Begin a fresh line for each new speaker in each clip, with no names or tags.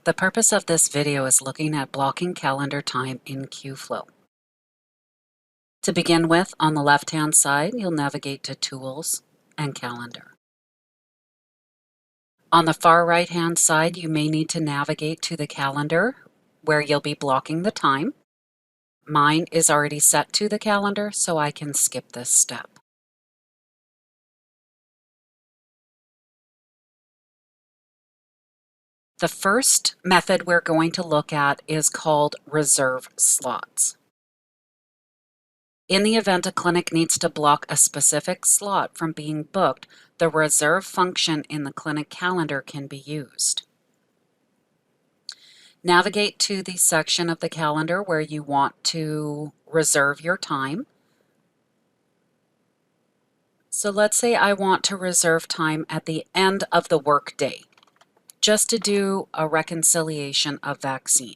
The purpose of this video is looking at blocking calendar time in QFlow. To begin with, on the left-hand side, you'll navigate to Tools and Calendar. On the far right-hand side, you may need to navigate to the calendar where you'll be blocking the time. Mine is already set to the calendar, so I can skip this step. The first method we're going to look at is called reserve slots. In the event a clinic needs to block a specific slot from being booked, the reserve function in the clinic calendar can be used. Navigate to the section of the calendar where you want to reserve your time. So let's say I want to reserve time at the end of the workday, just to do a reconciliation of vaccine.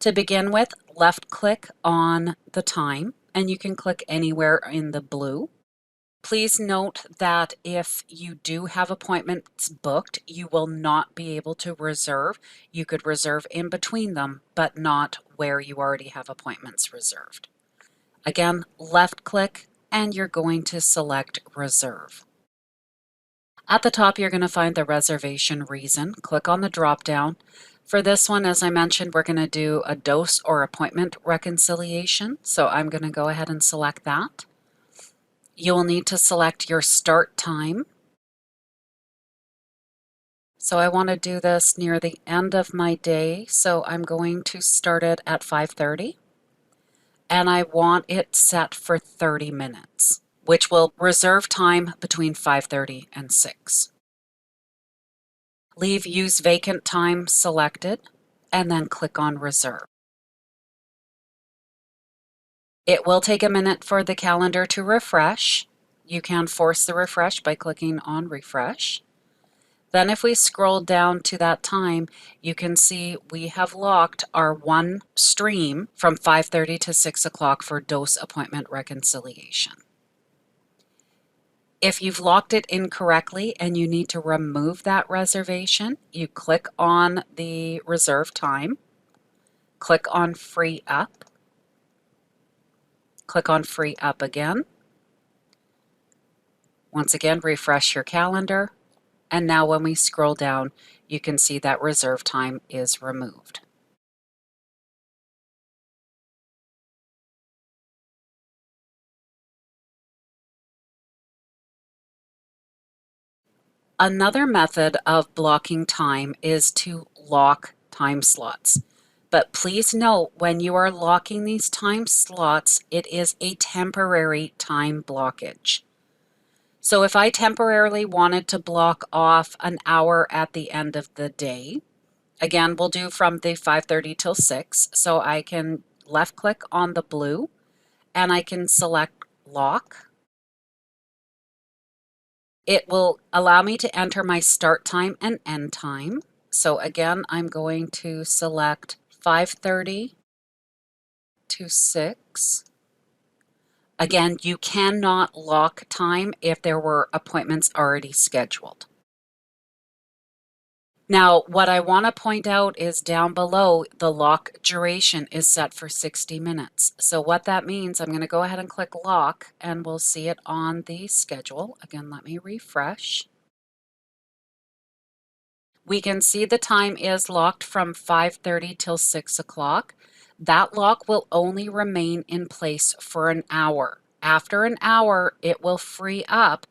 To begin with, left-click on the time, and you can click anywhere in the blue. Please note that if you do have appointments booked, you will not be able to reserve. You could reserve in between them, but not where you already have appointments reserved. Again, left-click, and you're going to select Reserve. At the top, you're going to find the reservation reason. Click on the drop-down. For this one, as I mentioned, we're going to do a dose or appointment reconciliation. So I'm going to go ahead and select that. You will need to select your start time. So I want to do this near the end of my day. So I'm going to start it at 5:30. And I want it set for 30 minutes, which will reserve time between 5:30 and 6. Leave Use Vacant Time selected, and then click on Reserve. It will take a minute for the calendar to refresh. You can force the refresh by clicking on Refresh. Then if we scroll down to that time, you can see we have locked our one stream from 5:30 to 6 o'clock for dose appointment reconciliation. If you've locked it incorrectly and you need to remove that reservation, you click on the reserve time, click on Free Up, click on Free Up again. Once again, refresh your calendar, and now when we scroll down, you can see that reserve time is removed. Another method of blocking time is to lock time slots. But please note, when you are locking these time slots, it is a temporary time blockage. So if I temporarily wanted to block off an hour at the end of the day, again, we'll do from the 5:30 till 6. So I can left click on the blue and I can select lock. It will allow me to enter my start time and end time. So again, I'm going to select 5:30 to 6. Again, you cannot lock time if there were appointments already scheduled. Now, what I want to point out is down below, the lock duration is set for 60 minutes. So what that means, I'm going to go ahead and click lock, and we'll see it on the schedule. Again, let me refresh. We can see the time is locked from 5:30 till 6 o'clock. That lock will only remain in place for an hour. After an hour, it will free up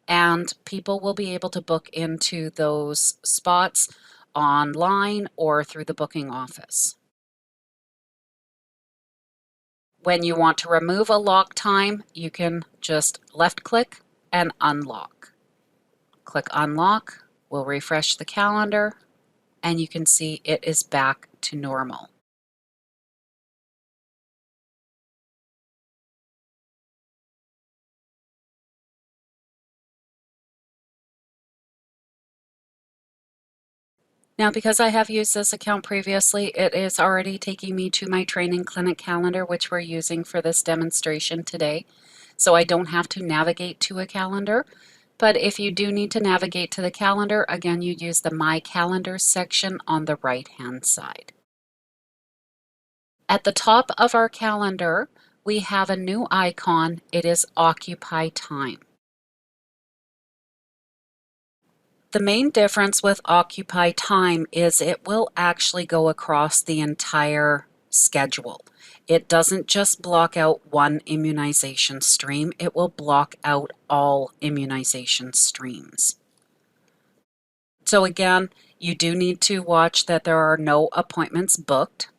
and people will be able to book into those spots online or through the booking office. When you want to remove a lock time, you can just left click and unlock. Click unlock, we'll refresh the calendar, and you can see it is back to normal. Now, because I have used this account previously, it is already taking me to my training clinic calendar, which we're using for this demonstration today. So I don't have to navigate to a calendar. But if you do need to navigate to the calendar, again, you use the My Calendar section on the right-hand side. At the top of our calendar, we have a new icon. It is Occupy Time. The main difference with Occupy Time is it will actually go across the entire schedule. It doesn't just block out one immunization stream, it will block out all immunization streams. So again, you do need to watch that there are no appointments booked.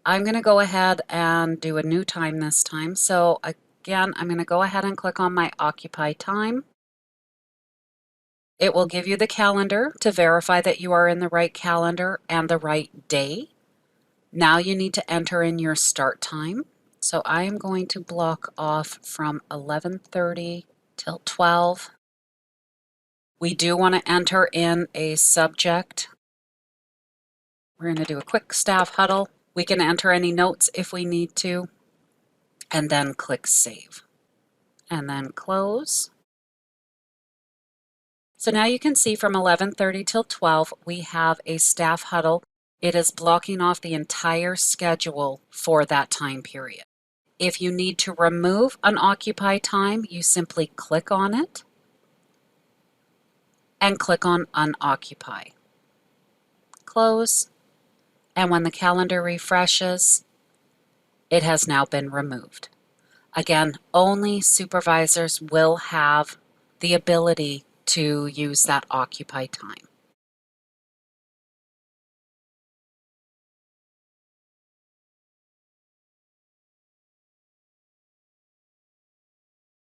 I'm going to go ahead and do a new time this time. So again, I'm going to go ahead and click on my Occupy Time. It will give you the calendar to verify that you are in the right calendar and the right day. Now you need to enter in your start time. So I am going to block off from 11:30 till 12. We do want to enter in a subject. We're going to do a quick staff huddle. We can enter any notes if we need to, and then click Save, and then close. So now you can see from 11:30 till 12, we have a staff huddle. It is blocking off the entire schedule for that time period. If you need to remove an Occupy Time, you simply click on it and click on Unoccupy. Close, and when the calendar refreshes, it has now been removed. Again, only supervisors will have the ability to use that Occupy Time.